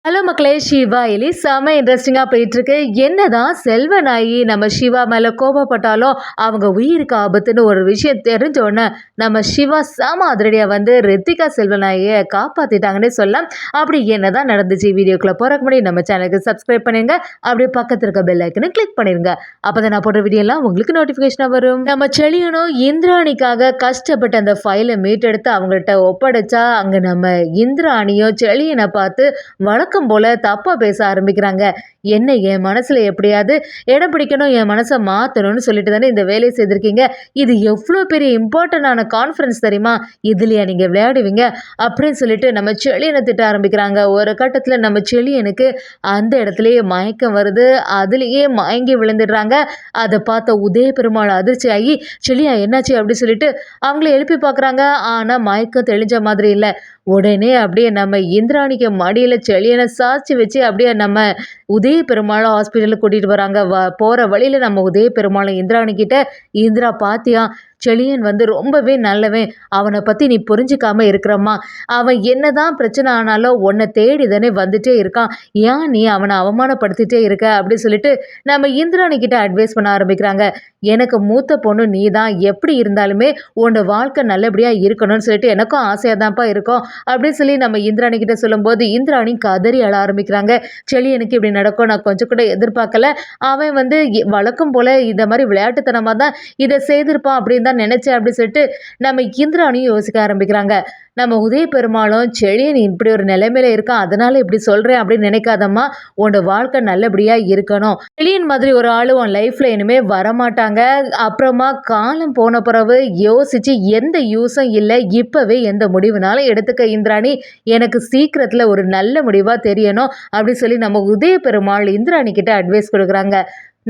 Hello மக்களே, சிவா எலி செம இன்ட்ரெஸ்டிங்காக போயிட்டுருக்கு. என்னதான் செல்வனாயி நம்ம சிவா மேலே கோபப்பட்டாலும் அவங்க உயிருக்கு ஆபத்துன்னு ஒரு விஷயம் தெரிஞ்சோடனே நம்ம சிவா செம அதிரடியாக வந்து ரித்திகா செல்வனாயை காப்பாற்றிட்டாங்கன்னே சொல்லலாம். அப்படி என்னதான் நடந்துச்சு வீடியோக்குள்ளே போகிறக்கு முன்னாடி நம்ம சேனலுக்கு சப்ஸ்கிரைப் பண்ணிடுங்க. அப்படியே பக்கத்தில் இருக்க பெல் ஐக்கனை கிளிக் பண்ணிடுங்க. அப்போ தான் நான் போடுற வீடியோலாம் உங்களுக்கு நோட்டிஃபிகேஷனாக வரும். நம்ம செழியனும் இந்திராணிக்காக கஷ்டப்பட்டு அந்த ஃபைலை மீட்டெடுத்து அவங்கள்ட்ட ஒப்படைச்சா அங்கே நம்ம இந்திராணியும் செழியனை பார்த்து வழக்கம் போல தப்பா பேச ஆரம்பிக்கிறாங்க. என்ன என் மனசுல எப்படியாவது இடம் பிடிக்கணும், என் மனசை மாத்தணும்னு சொல்லிட்டு தானே இந்த வேலையை செய்திருக்கீங்க. இது எவ்வளோ பெரிய இம்பார்ட்டன்டான கான்ஃபரன்ஸ் தெரியுமா, இதுலயா நீங்க விளையாடுவீங்க அப்படின்னு சொல்லிட்டு நம்ம செழியனை திட்ட ஆரம்பிக்கிறாங்க. ஒரு கட்டத்துல நம்ம செழியனுக்கு அந்த இடத்துலயே மயக்கம் வருது. அதுலயே மயங்கி விழுந்துடுறாங்க. அதை பார்த்த உதய பெருமாள் அதிர்ச்சி ஆகி செழியா என்னாச்சு அப்படின்னு சொல்லிட்டு அவங்கள எழுப்பி பார்க்குறாங்க. ஆனா மயக்கம் தெளிஞ்ச மாதிரி இல்லை. உடனே அப்படியே நம்ம இந்திராணிக்கு மடியில் செழியனை சாய்ச்சி வச்சு அப்படியே நம்ம உதய பெருமாளை ஹாஸ்பிட்டலுக்கு கூட்டிகிட்டு வராங்க. போகிற வழியில் நம்ம உதய பெருமாளை இந்திராணி கிட்ட, இந்திரா பாத்தியா செழியன் வந்து ரொம்பவே நல்லவன், அவனை பற்றி நீ புரிஞ்சிக்காம இருக்கிறம்மா, அவன் என்னதான் பிரச்சனை ஆனாலும் உன்னை தேடி தானே வந்துட்டே இருக்கான், ஏன் நீ அவனை அவமானப்படுத்திட்டே இருக்க அப்படின்னு சொல்லிட்டு நம்ம இந்திராணி கிட்ட அட்வைஸ் பண்ண ஆரம்பிக்கிறாங்க. எனக்கு மூத்த பொண்ணு நீ தான், எப்படி இருந்தாலுமே உன்னோட வாழ்க்கை நல்லபடியாக இருக்கணும்னு சொல்லிட்டு எனக்கும் ஆசையாக தான்ப்பா இருக்கும் அப்படின்னு சொல்லி நம்ம இந்திராணி கிட்ட சொல்லும்போது இந்திராணி கதறி அழ ஆரம்பிக்கிறாங்க. செழியனுக்கு இப்படி நடக்கும் நான் கொஞ்சம் கூட எதிர்பார்க்கல, அவன் வந்து வழக்கம் போல இந்த மாதிரி விளையாட்டுத்தனமாக தான் இதை செய்திருப்பான் அப்படின்னு தான் நினைச்சேன் அப்படின்னு சொல்லிட்டு நம்ம இந்திராணியும் யோசிக்க ஆரம்பிக்கிறாங்க. நம்ம உதய பெருமாளும் செழியன் இப்படி ஒரு நிலைமையில இருக்கான், அதனால இப்படி சொல்றேன் அப்படின்னு நினைக்காதம்மா, உன்னோட வாழ்க்கை நல்லபடியா இருக்கணும். செழியன் மாதிரி ஒரு ஆளு உன் லைஃப்ல இனிமே வரமாட்டாங்க. அப்புறமா காலம் போன பிறகு யோசிச்சு எந்த யூஸும் இல்லை, இப்பவே எந்த முடிவுனாலும் எடுத்துக்க இந்திராணி, எனக்கு சீக்கிரத்துல ஒரு நல்ல முடிவா தெரியணும் அப்படின்னு சொல்லி நம்ம உதய பெருமாள் இந்திராணி கிட்ட அட்வைஸ் கொடுக்குறாங்க.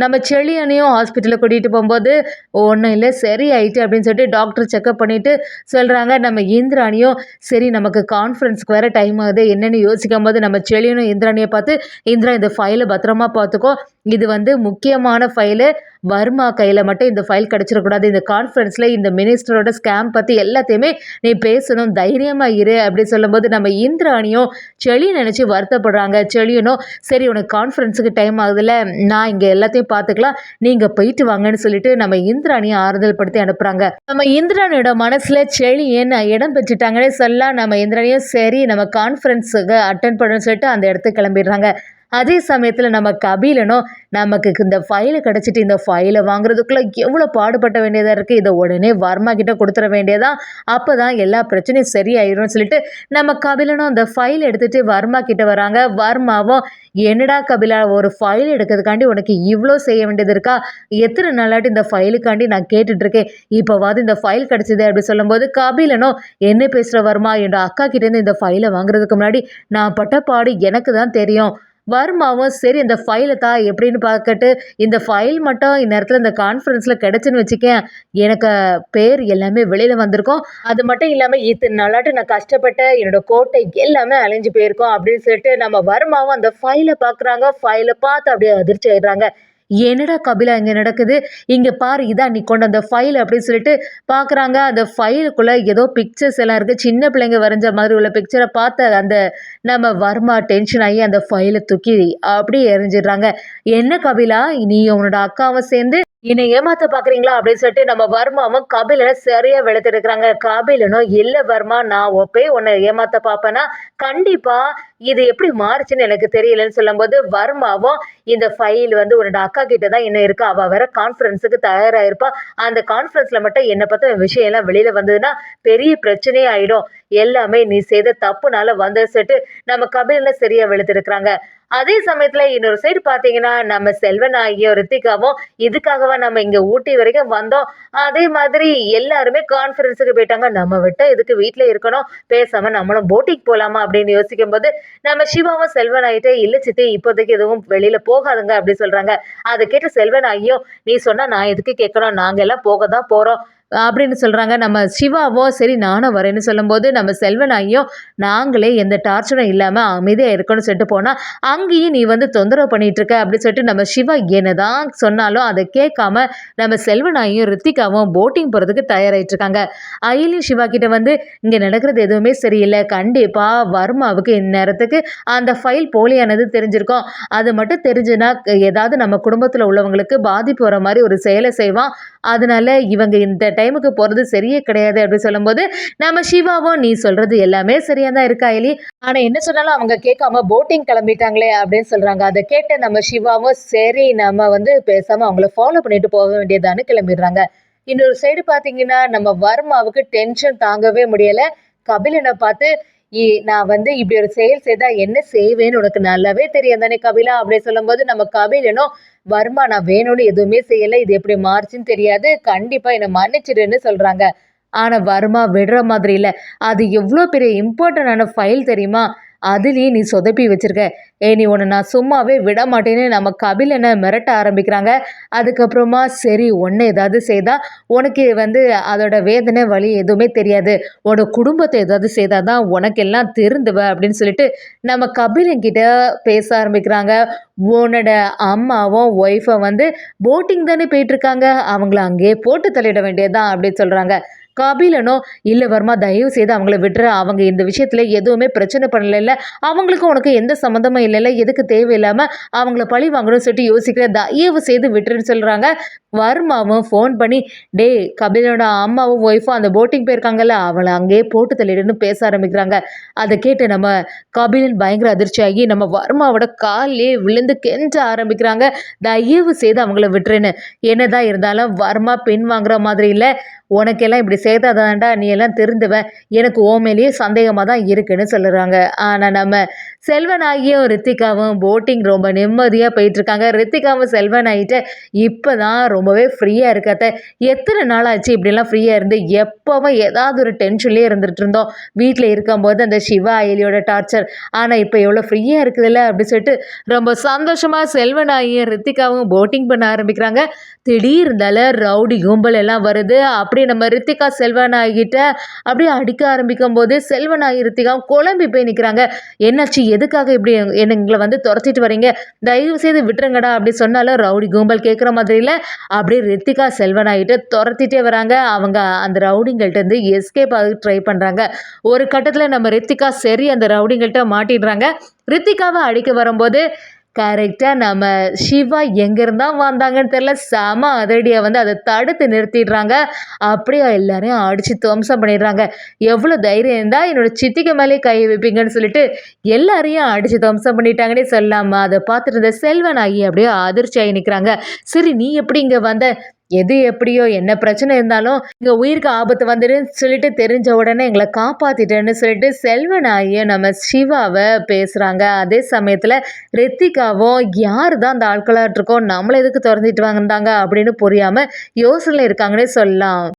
நம்ம செழியனையும் ஹாஸ்பிட்டலில் கூட்டிகிட்டு போகும்போது ஒன்றும் இல்லை சரி ஆயிட்டு அப்படின்னு சொல்லிட்டு டாக்டர் செக்அப் பண்ணிவிட்டு சொல்கிறாங்க. நம்ம இந்திராணியும் சரி நமக்கு கான்ஃபரன்ஸ்க்கு வேறு டைம் ஆகுது என்னென்னு யோசிக்கும் போது நம்ம செழியனும் இந்திராணியை பார்த்து, இந்திரா இந்த ஃபைலை பத்திரமா பார்த்துக்கோ, இது வந்து முக்கியமான ஃபைலு, வர்மா கையில் மட்டும் இந்த ஃபைல் கிடச்சிடக்கூடாது, இந்த கான்ஃபரன்ஸில் இந்த மினிஸ்டரோட ஸ்கேம் பற்றி எல்லாத்தையுமே நீ பேசணும், தைரியமாக இரு அப்படின்னு சொல்லும்போது நம்ம இந்திராணியும் செழியன் நினச்சி வருத்தப்படுறாங்க. செழியனும் சரி உனக்கு கான்ஃபரன்ஸுக்கு டைம் ஆகுதுல்ல, நான் இங்கே எல்லாத்தையும் பார்த்துக்கலாம், நீங்கள் போயிட்டு வாங்கன்னு சொல்லிட்டு நம்ம இந்திராணியை ஆறுதல் படுத்தி அனுப்புகிறாங்க. நம்ம இந்திராணியோட மனசில் செழியன் இடம் பெற்றுட்டாங்கன்னே சொல்லலாம். நம்ம இந்திராணியும் சரி நம்ம கான்ஃபரன்ஸுக்கு அட்டன் பண்ணணும்னு சொல்லிட்டு அந்த இடத்துக்கு கிளம்பிடுறாங்க. அதே சமயத்தில் நம்ம கபிலனும் நமக்கு இந்த ஃபைலை கிடச்சிட்டு இந்த ஃபைலை வாங்குறதுக்குள்ளே எவ்வளோ பாடுபட்ட வேண்டியதாக இருக்குது, இதை உடனே வர்மா கிட்ட கொடுத்துட வேண்டியதான், அப்போ தான் எல்லா பிரச்சனையும் சரியாயிரும்னு சொல்லிட்டு நம்ம கபிலனும் அந்த ஃபைல் எடுத்துகிட்டு வர்மா கிட்ட வராங்க. வர்மாவும் என்னடா கபிலா, ஒரு ஃபைல் எடுக்கிறதுக்காண்டி உனக்கு இவ்வளோ செய்ய வேண்டியது இருக்கா, எத்தனை நாளாட்டி இந்த ஃபைலுக்காண்டி நான் கேட்டுட்ருக்கேன், இப்போவாது இந்த ஃபைல் கிடச்சிது அப்படி சொல்லும்போது கபிலனும் என்ன பேசுகிற வர்மா, என்னோட அக்கா கிட்டேருந்து இந்த ஃபைலை வாங்குறதுக்கு முன்னாடி நான் பட்ட பாடு எனக்கு தான் தெரியும். வர்மாவும் சரி இந்த ஃபைலை தான் எப்படின்னு பார்க்கட்டு, இந்த ஃபைல் மட்டும் இந்நேரத்தில் இந்த கான்ஃபரன்ஸில் கிடச்சுன்னு வச்சுக்கேன், எனக்கு பேர் எல்லாமே வெளியில் வந்திருக்கும், அது மட்டும் இல்லாமல் இத்தனை நாளாட்டு நான் கஷ்டப்பட்ட என்னோட கோட்டை எல்லாமே அழிஞ்சு போயிருக்கோம் அப்படின்னு சொல்லிட்டு நம்ம வர்மாவும் அந்த ஃபைலை பார்க்குறாங்க. ஃபைலை பார்த்து அப்படியே அதிர்ச்சி ஆயிடுறாங்க. என்னடா கபிலா இங்கே நடக்குது, இங்கே பாரு இதான் நீ கொண்டு அந்த ஃபைல் அப்படின்னு சொல்லிட்டு பார்க்குறாங்க. அந்த ஃபைலுக்குள்ளே ஏதோ பிக்சர்ஸ் எல்லாம் இருக்குது, சின்ன பிள்ளைங்க வரைஞ்ச மாதிரி உள்ள பிக்சரை பார்த்து அந்த நம்ம வர்மா டென்ஷன் ஆகி அந்த ஃபைலை தூக்கி அப்படியே எறிஞ்சிடுறாங்க. என்ன கபிலா, நீ உன்னோட அக்காவும் சேர்ந்து என்னை ஏமாத்த பார்க்குறீங்களா அப்படின்னு சொல்லிட்டு நம்ம வர்மாவும் கபிலனை சரியாக வெளுத்துருக்குறாங்க. கபிலனும் இல்லை வர்மா, நான் போய் உன்னை ஏமாத்த பார்ப்பேன்னா கண்டிப்பாக இது எப்படி மாறுச்சுன்னு எனக்கு தெரியலன்னு சொல்லும்போது வர்மாவும் இந்த ஃபைல் வந்து உன்னோட அக்கா கிட்ட தான் என்ன இருக்கா, அவள் வேற கான்ஃபரன்ஸுக்கு தயாராகிருப்பா, அந்த கான்ஃபரன்ஸில் மட்டும் என்னை பற்றி விஷயம் எல்லாம் வெளியில் வந்ததுன்னா பெரிய பிரச்சனையே ஆகிடும், எல்லாமே நீ செய்த தப்புனால வந்த செட்டு நம்ம கபிலனை சரியாக வெளுத்துருக்குறாங்க. அதே சமயத்தில் இன்னொரு சைடு பார்த்தீங்கன்னா நம்ம செல்வனாகியும் ரித்திகாவும் இதுக்காகவா நம்ம இங்கே ஊட்டி வரைக்கும் வந்தோம், அதே மாதிரி எல்லாருமே கான்ஃபரன்ஸுக்கு போயிட்டாங்க, நம்ம விட்ட இதுக்கு வீட்டில் இருக்கணும், பேசாமல் நம்மளும் போட்டிக்கு போகலாமா அப்படின்னு யோசிக்கும் போது நம்ம சிவாவும் செல்வனாகிட்டே இல்லை சித்தி இப்போதைக்கு எதுவும் வெளியில் போகாதுங்க அப்படி சொல்கிறாங்க. அதை கேட்டு செல்வனாகியும் நீ சொன்னால் நான் எதுக்கு கேட்கணும், நாங்கள் எல்லாம் போக தான் போகிறோம், அப்படின்னு சொல்கிறாங்க. நம்ம சிவாவோ சரி நானும் வரேன்னு சொல்லும்போது நம்ம செல்வனாயும் நாங்களே எந்த டார்ச்சரும் இல்லாமல் அமைதியாக இருக்கணும்னு சொல்லிட்டு போனால் அங்கேயும் நீ வந்து தொந்தரவு பண்ணிட்டு இருக்க அப்படின்னு சொல்லிட்டு நம்ம சிவா என்னதான் சொன்னாலும் அதை கேட்காம நம்ம செல்வனாயும் ரித்திகாவும் போட்டிங் போகிறதுக்கு தயாராகிட்டு இருக்காங்க. அயலியும் சிவா கிட்ட வந்து இங்கே நடக்கிறது எதுவுமே சரியில்லை, கண்டிப்பாக வர்மாவுக்கு இந்நேரத்துக்கு அந்த ஃபைல் போலியானது தெரிஞ்சிருக்கும், அது மட்டும் தெரிஞ்சுன்னா ஏதாவது நம்ம குடும்பத்தில் உள்ளவங்களுக்கு பாதிப்பு வர மாதிரி ஒரு செயலை செய்வான், அதனால இவங்க இந்த டைமுக்கு போகிறது சரியே கிடையாது அப்படின்னு சொல்லும்போது நம்ம சிவாவும் நீ சொல்கிறது எல்லாமே சரியாக தான் இருக்கா அயலி, ஆனால் என்ன சொன்னாலும் அவங்க கேட்காம போட்டிங் கிளம்பிட்டாங்களே அப்படின்னு சொல்கிறாங்க. அதை கேட்ட நம்ம சிவாவும் சரி நம்ம வந்து பேசாமல் அவங்கள ஃபாலோ பண்ணிட்டு போக வேண்டியதான்னு கிளம்பிடுறாங்க. இன்னொரு சைடு பார்த்தீங்கன்னா நம்ம வர்மாவுக்கு டென்ஷன் தாங்கவே முடியலை. கபிலனை பார்த்து நான் வந்து இப்படி ஒரு செயல் செய்தா என்ன செய்வேன்னு உனக்கு நல்லாவே தெரியும் தானே கபிலா அப்படின்னு சொல்லும்போது நம்ம கபிலனும் வர்மா நான் வேணும்னு எதுவுமே செய்யலை, இது எப்படி மாறுச்சுன்னு தெரியாது, கண்டிப்பா என்னை மன்னிச்சிடுன்னு சொல்றாங்க. ஆனா வர்மா விடுற மாதிரி இல்லை. அது எவ்வளோ பெரிய இம்பார்ட்டண்டான ஃபைல் தெரியுமா, அதுலேயே நீ சொதப்பி வச்சிருக்க, நீ உன்னை நான் சும்மாவே விட மாட்டேன்னு நம்ம கபிலனை மிரட்ட ஆரம்பிக்கிறாங்க. அதுக்கப்புறமா சரி ஒன்று ஏதாவது செய்தால் உனக்கு வந்து அதோட வேதனை வலி எதுவுமே தெரியாது, உன்னோட குடும்பத்தை ஏதாவது செய்தால் தான் உனக்கு எல்லாம் திருந்துவ அப்படின்னு சொல்லிட்டு நம்ம கபிலன் கிட்ட பேச ஆரம்பிக்கிறாங்க. உன்னோட அம்மாவும் ஒய்ஃபை வந்து போட்டிங் தானே போயிட்டுருக்காங்க, அவங்கள அங்கேயே போட்டு தள்ளிட வேண்டியதுதான் அப்படின்னு சொல்கிறாங்க. கபிலனும் இல்லை வர்மா தயவு செய்து அவங்கள விட்டுற, அவங்க இந்த விஷயத்தில் எதுவுமே பிரச்சனை பண்ணல, அவங்களுக்கும் உனக்கு எந்த சம்மந்தமும் இல்லைல்ல, எதுக்கு தேவையில்லாமல் அவங்கள பழி வாங்கணும்னு சொல்லிட்டு யோசிக்கிற, தயவு செய்து விட்டுருன்னு சொல்கிறாங்க. வர்மாவும் ஃபோன் பண்ணி டே கபிலனோட அம்மாவும் ஒய்ஃபும் அந்த போட்டிங் போயிருக்காங்கல்ல அவளை அங்கேயே போட்டு தள்ளிடுன்னு பேச ஆரம்பிக்கிறாங்க. அதை கேட்டு நம்ம கபிலன் பயங்கர அதிர்ச்சியாகி நம்ம வர்மாவோட காலிலே விழுந்து கெஞ்ச ஆரம்பிக்கிறாங்க, தயவு செய்து அவங்கள விட்டுருன்னு. என்னதான் இருந்தாலும் வர்மா பின் வாங்குற மாதிரி இல்லை, உனக்கெல்லாம் இப்படி செய்தாதான்டா நீ எல்லாம் திருந்துவ, எனக்கு ஓ மேலேயே சந்தேகமாக தான் இருக்குன்னு சொல்லுறாங்க. ஆனால் நம்ம செல்வனாகியும் ரித்திகாவும் போட்டிங் ரொம்ப நிம்மதியாக போயிட்டுருக்காங்க. ரித்திகாவும் செல்வனாகிட்ட இப்போ தான் ரொம்பவே ஃப்ரீயாக இருக்காத, எத்தனை நாள் ஆச்சு இப்படிலாம் ஃப்ரீயாக இருந்து, எப்போவும் ஏதாவது ஒரு டென்ஷன்லேயே இருந்துகிட்டு இருந்தோம், வீட்டில் இருக்கும்போது அந்த சிவா அயலியோட டார்ச்சர், ஆனால் இப்போ எவ்வளோ ஃப்ரீயாக இருக்குதுல்ல அப்படின்னு சொல்லிட்டு ரொம்ப சந்தோஷமாக செல்வனாகியும் ரித்திகாவும் போட்டிங் பண்ண ஆரம்பிக்கிறாங்க. திடீர் இருந்தாலும் ரவுடி கும்பல் எல்லாம் வருது. அப்படியே நம்ம ரித்திகா செல்வனாகிட்ட அப்படியே அடிக்க ஆரம்பிக்கும் போது செல்வனாகி ரித்திகாவும் குழம்பி போய் நிற்கிறாங்க. என்னாச்சு, எதுக்காக இப்படி எங்களை வந்து துரத்திட்டு வரீங்க, தயவு செய்து விட்டுருங்கடா அப்படி சொன்னாலும் ரவுடி கும்பல் கேட்குற மாதிரி இல்லை. அப்படியே ரித்திகா செல்வனாகிட்ட துரத்திட்டே வராங்க. அவங்க அந்த ரவுடிங்கள்ட்ட இருந்து எஸ்கேப் ஆக ட்ரை பண்ணுறாங்க. ஒரு கட்டத்தில் நம்ம ரித்திகா சரி அந்த ரவுடிங்கள்ட்ட மாட்டிடுறாங்க. ரித்திகாவை அடிக்க வரும்போது கரெக்டாக நம்ம சிவா எங்கேருந்தா வந்தாங்கன்னு தெரில, செம அதிரடியாக வந்து அதை தடுத்து நிறுத்திடுறாங்க. அப்படியே எல்லாரையும் அடித்து துவம்சம் பண்ணிடுறாங்க. எவ்வளோ தைரியம் இருந்தால் என்னோட சித்திக்கு மேலே கை வைப்பீங்கன்னு சொல்லிட்டு எல்லாரையும் அடித்து துவம்சம் பண்ணிட்டாங்கன்னே சொல்லாமல் அதை பார்த்துட்டு இருந்த செல்வனாகி அப்படியே அதிர்ச்சி ஆகி நிற்கிறாங்க. சரி நீ எப்படி இங்கே வந்த, எது எப்படியோ என்ன பிரச்சனை இருந்தாலும் இங்கே உயிருக்கு ஆபத்து வந்துடுன்னு சொல்லிட்டு தெரிஞ்ச உடனே எங்களை காப்பாற்றிட்டேன்னு சொல்லிட்டு செல்வனாகியும் நம்ம சிவாவை பேசுகிறாங்க. அதே சமயத்தில் ரித்திகாவும் யார் தான் அந்த ஆட்களாக இருக்கோம், நம்மளை எதுக்கு திறந்துட்டு வந்தாங்க அப்படின்னு புரியாமல் யோசனையில் இருக்காங்கன்னே சொல்லலாம்.